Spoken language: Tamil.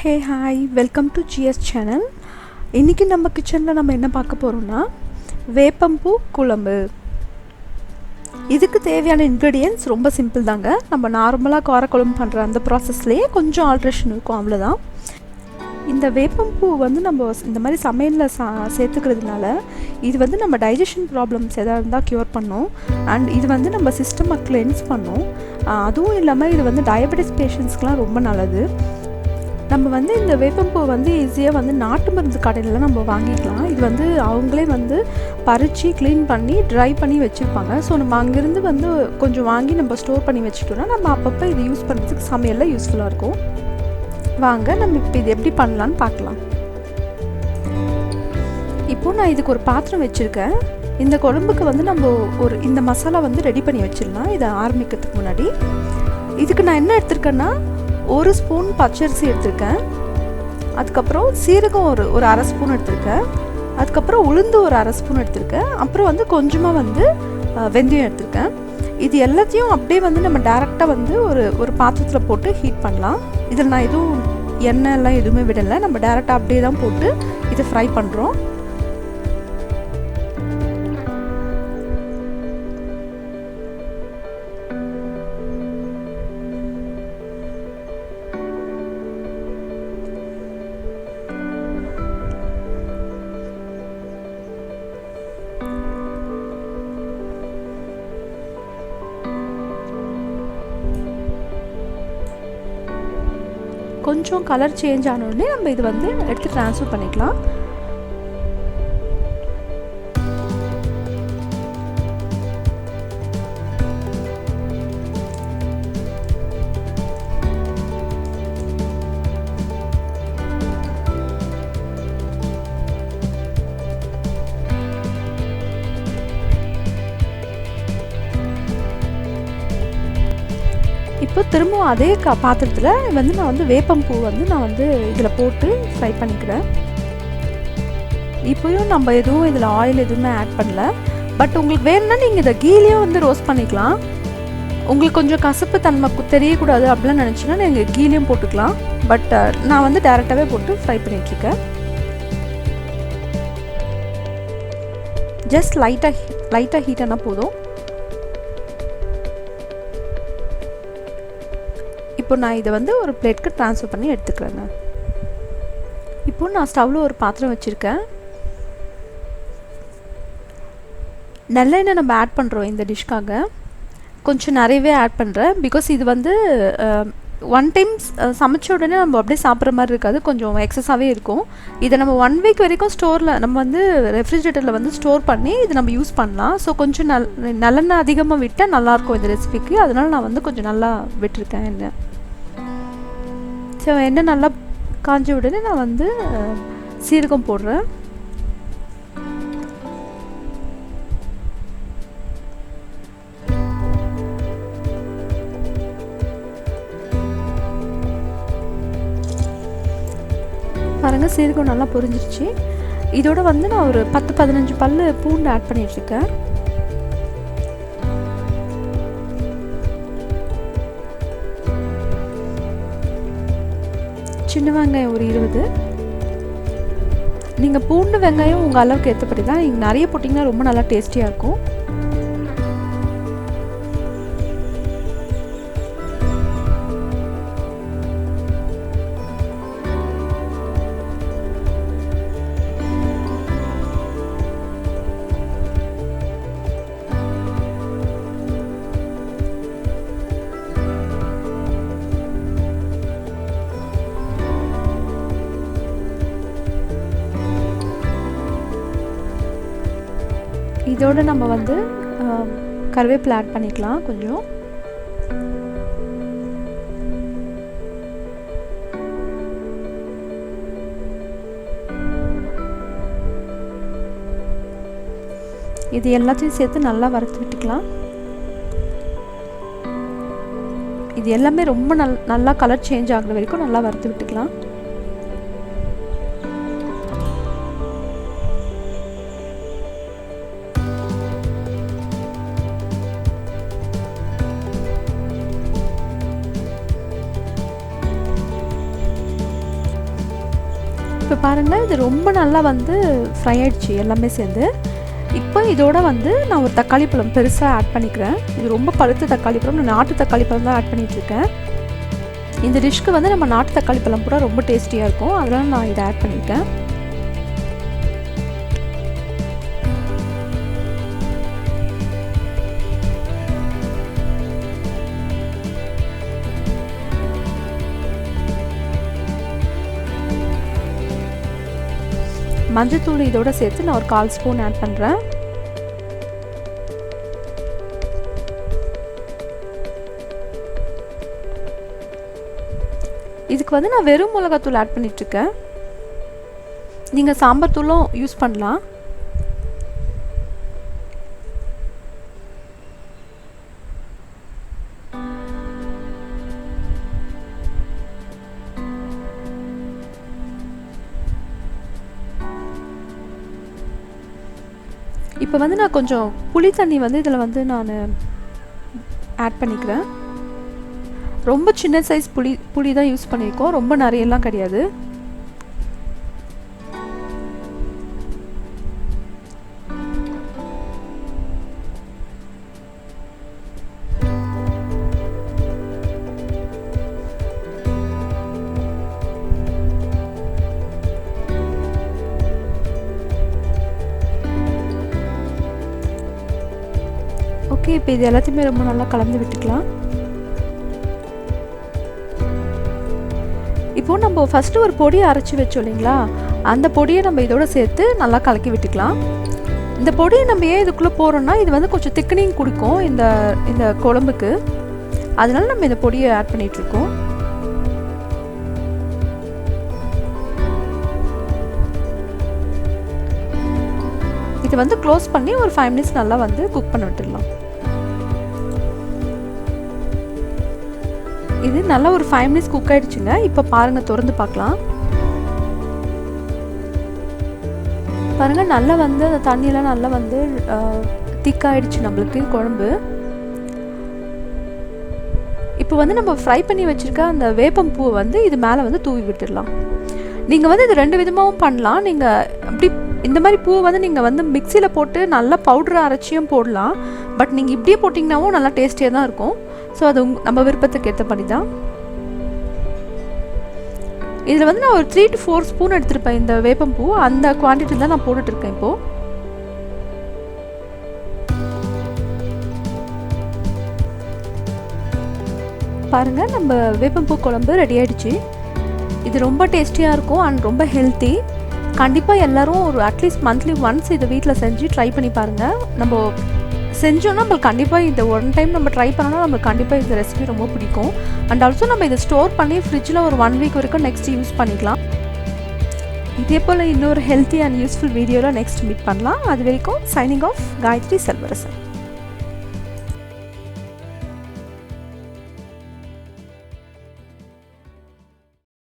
Hey hi welcome to GS channel. இன்றைக்கி நம்ம கிச்சனில் நம்ம என்ன பார்க்க போகிறோம்னா வேப்பம்பூ குழம்பு. இதுக்கு தேவையான இன்க்ரீடியன்ட்ஸ் ரொம்ப சிம்பிள் தாங்க. நம்ம நார்மலாக காரக்குழம்பு பண்ணுற அந்த ப்ராசஸ்லேயே கொஞ்சம் ஆல்ட்ரேஷன் இருக்கும், அவ்வளோதான். இந்த வேப்பம்பூ நம்ம இந்த மாதிரி சமையலில் சேர்த்துக்கிறதுனால இது நம்ம டைஜஷன் ப்ராப்ளம்ஸ் எதாவது இருந்தால் க்யூர் பண்ணும். அண்ட் இது நம்ம சிஸ்டமை கிளென்ஸ் பண்ணும். அதுவும் இல்லாமல் இது டயபெட்டிஸ் பேஷண்ட்ஸ்க்கெலாம் ரொம்ப நல்லது. நம்ம இந்த வேப்பம்பூ ஈஸியாக நாட்டு மருந்து கடையில் நம்ம வாங்கிக்கலாம். இது அவங்களே பறித்து க்ளீன் பண்ணி ட்ரை பண்ணி வச்சுருப்பாங்க. ஸோ நம்ம அங்கேருந்து கொஞ்சம் வாங்கி நம்ம ஸ்டோர் பண்ணி வச்சுட்டோம்னா நம்ம அப்பப்போ இது யூஸ் பண்ணுறதுக்கு சமையலில் யூஸ்ஃபுல்லாக இருக்கும். வாங்க நம்ம இப்போ இது எப்படி பண்ணலான்னு பார்க்கலாம். இப்போது நான் இதுக்கு ஒரு பாத்திரம் வச்சுருக்கேன். இந்த குழம்புக்கு நம்ம இந்த மசாலா ரெடி பண்ணி வச்சிடலாம். இதை ஆரம்பிக்கிறதுக்கு முன்னாடி இதுக்கு நான் என்ன எடுத்திருக்கேன்னா, 1 ஸ்பூன் பச்சரிசி எடுத்திருக்கேன். அதுக்கப்புறம் சீரகம் ஒரு அரை ஸ்பூன் எடுத்திருக்கேன். அதுக்கப்புறம் உளுந்து ஒரு அரை ஸ்பூன் எடுத்திருக்கேன். அப்புறம் கொஞ்சமாக வெந்தயம் எடுத்திருக்கேன். இது எல்லாத்தையும் அப்படியே நம்ம டேரெக்டாக ஒரு பாத்திரத்தில் போட்டு ஹீட் பண்ணலாம். இதில் நான் எதுவும் எண்ணெய் எல்லாம் எதுவுமே விடலை. நம்ம டேரெக்டாக அப்படியே தான் போட்டு இதை ஃப்ரை பண்ணுறோம். கொஞ்சம் கலர் சேஞ்ச் ஆனோடனே நம்ம இது எடுத்து ட்ரான்ஸ்ஃபர் பண்ணிக்கலாம். இப்போ திரும்பவும் அதே பாத்திரத்தில் நான் வேப்பம்பூ நான் இதில் போட்டு ஃப்ரை பண்ணிக்கிறேன். இப்போயும் நம்ம எதுவும் இதில் ஆயில் எதுவுமே ஆட் பண்ணல. பட் உங்களுக்கு வேணும்னா நீங்கள் இதை கீலையும் ரோஸ்ட் பண்ணிக்கலாம். உங்களுக்கு கொஞ்சம் கசப்பு தன்மை தெரியக்கூடாது அப்படிலாம் நினச்சின்னா நீங்கள் கீலையும் போட்டுக்கலாம். பட் நான் டேரெக்டாகவே போட்டு ஃப்ரை பண்ணிகிட்ருக்கேன். ஜஸ்ட் லைட்டாக ஹீட் ஆனால் போதும். இப்போ நான் இதை ஒரு பிளேட்க்கு ட்ரான்ஸ்ஃபர் பண்ணி எடுத்துக்கிறேங்க. இப்போது நான் ஸ்டவ்வில் ஒரு பாத்திரம் வச்சுருக்கேன். நல்லெண்ணெய் நம்ம ஆட் பண்ணுறோம் இந்த டிஷ்க்காக. கொஞ்சம் நிறையவே ஆட் பண்ணுறேன். பிகாஸ் இது ஒன் டைம் சமைச்ச உடனே நம்ம அப்படியே சாப்பிட்ற மாதிரி இருக்காது, கொஞ்சம் எக்ஸஸாகவே இருக்கும். இதை நம்ம 1 வீக் வரைக்கும் ஸ்டோரில் நம்ம ரெஃப்ரிஜரேட்டரில் ஸ்டோர் பண்ணி இது நம்ம யூஸ் பண்ணலாம். ஸோ கொஞ்சம் நல்லெண்ணெய் அதிகமாக விட்டால் நல்லாயிருக்கும் இந்த ரெசிபிக்கு. அதனால் நான் கொஞ்சம் நல்லா விட்டுருக்கேன் எண்ணெய். ஸோ எண்ணெய் நல்லா காஞ்ச உடனே நான் சீரகம் போடுறேன். பாருங்கள், சீரகம் நல்லா பொரிஞ்சிருச்சு. இதோட நான் ஒரு 10-15 பல் பூண்டு ஆட் பண்ணிட்டுருக்கேன். சின்ன வெங்காயம் ஒரு 20. நீங்கள் பூண்டு வெங்காயம் உங்கள் அளவுக்கு ஏற்றபடி தான். நீங்கள் நிறைய போட்டிங்கன்னா ரொம்ப நல்லா டேஸ்டியாக இருக்கும். இதோடு நம்ம கருவேப்பிலை ஆட் பண்ணிக்கலாம் கொஞ்சம். இது எல்லாத்தையும் சேர்த்து நல்லா வறுத்து விட்டுக்கலாம். இது எல்லாமே ரொம்ப நல்லா கலர் சேஞ்ச் ஆகுற வரைக்கும் நல்லா வறுத்து விட்டுக்கலாம். இப்போ பாருங்கள், இது ரொம்ப நல்லா வந்து ஃப்ரை ஆகிடுச்சு எல்லாமே சேர்ந்து. இப்போ இதோட வந்து நான் ஒரு தக்காளி பழம் பெருசாக ஆட் பண்ணிக்கிறேன். இது ரொம்ப பழுத்த தக்காளி பழம், நான் நாட்டு தக்காளி பழம் தான் ஆட் பண்ணிகிட்ருக்கேன். இந்த டிஷ்க்கு வந்து நம்ம நாட்டு தக்காளி பழம் கூட ரொம்ப டேஸ்டியாக இருக்கும், அதனால் நான் இதை ஆட் பண்ணியிருக்கேன். மஞ்சத்தூள் இதோட சேர்த்து நான் ஒரு 1/4 ஸ்பூன் ஆட் பண்ணுறேன். இதுக்கு வந்து நான் வெறும் மிளகாத்தூள் ஆட் பண்ணிகிட்ருக்கேன். நீங்கள் சாம்பார் தூளும் யூஸ் பண்ணலாம். இப்போ வந்து நான் கொஞ்சம் புளி தண்ணி வந்து இதில் வந்து நான் ஆட் பண்ணிக்கிறேன். ரொம்ப சின்ன சைஸ் புளி தான் யூஸ் பண்ணியிருக்கோம், ரொம்ப நிறையெல்லாம் கிடையாது. ஓகே, இப்போ இது எல்லாத்தையுமே ரொம்ப நல்லா கலந்து விட்டுக்கலாம். இப்போது நம்ம ஃபஸ்ட்டு ஒரு பொடியை அரைச்சி வச்சோம் இல்லைங்களா, அந்த பொடியை நம்ம இதோட சேர்த்து நல்லா கலக்கி விட்டுக்கலாம். இந்த பொடியை நம்ம ஏன் இதுக்குள்ளே போகிறோன்னா, இது வந்து கொஞ்சம் திக்கனிங் கொடுக்கும் இந்த குழம்புக்கு, அதனால நம்ம இந்த பொடியை ஆட் பண்ணிகிட்ருக்கோம். இது வந்து க்ளோஸ் பண்ணி ஒரு 5 மினிட்ஸ் நல்லா வந்து குக் பண்ண விட்டுடலாம். இது நல்லா ஒரு 5 மினிட்ஸ் குக் ஆகிடுச்சுங்க. இப்போ பாருங்கள், திறந்து பார்க்கலாம். பாருங்கள், நல்லா வந்து அந்த தண்ணியெலாம் நல்லா வந்து திக்காகிடுச்சு நம்மளுக்கு குழம்பு. இப்போ வந்து நம்ம ஃப்ரை பண்ணி வச்சுருக்க அந்த வேப்பம் பூவை வந்து இது மேலே வந்து தூவி விட்டுடலாம். நீங்கள் வந்து இது 2 விதமாகவும் பண்ணலாம். நீங்கள் அப்படி இந்த மாதிரி பூவை வந்து நீங்கள் வந்து மிக்சியில் போட்டு நல்லா பவுடரை அரைச்சியும் போடலாம். பட் நீங்கள் இப்படியே போட்டிங்கனாவும் நல்லா டேஸ்டியாக தான் இருக்கும். ஸோ அது நம்ம விருப்பத்துக்கு ஏற்ற படி தான். இதில் வந்து நான் ஒரு 3 to 4 ஸ்பூன் எடுத்துருப்பேன் இந்த வேப்பம்பூ, அந்த குவான்டிட்டி தான் நான் போட்டுட்ருக்கேன். இப்போது பாருங்கள், நம்ம வேப்பம்பூ குழம்பு ரெடி ஆகிடுச்சு. இது ரொம்ப டேஸ்டியாக இருக்கும் அண்ட் ரொம்ப ஹெல்த்தி. கண்டிப்பாக எல்லோரும் ஒரு அட்லீஸ்ட் மந்த்லி ஒன்ஸ் இதை வீட்டில் செஞ்சு ட்ரை பண்ணி பாருங்கள். நம்ம செஞ்சோன்னா நம்மளுக்கு கண்டிப்பாக இந்த ஒன் டைம் நம்ம ட்ரை பண்ணோன்னா நம்மளுக்கு கண்டிப்பாக இந்த ரெசிபி ரொம்ப பிடிக்கும். அண்ட் ஆல்சோ நம்ம இதை ஸ்டோர் பண்ணி ஃப்ரிட்ஜில் ஒரு 1 வீக் வரைக்கும் நெக்ஸ்ட் யூஸ் பண்ணிக்கலாம். இதே போல் இன்னொரு ஹெல்த்தி அண்ட் யூஸ்ஃபுல் வீடியோவில் நெக்ஸ்ட் மீட் பண்ணலாம். அது வரைக்கும் சைனிங் ஆஃப் காயத்ரி செல்வரசன்.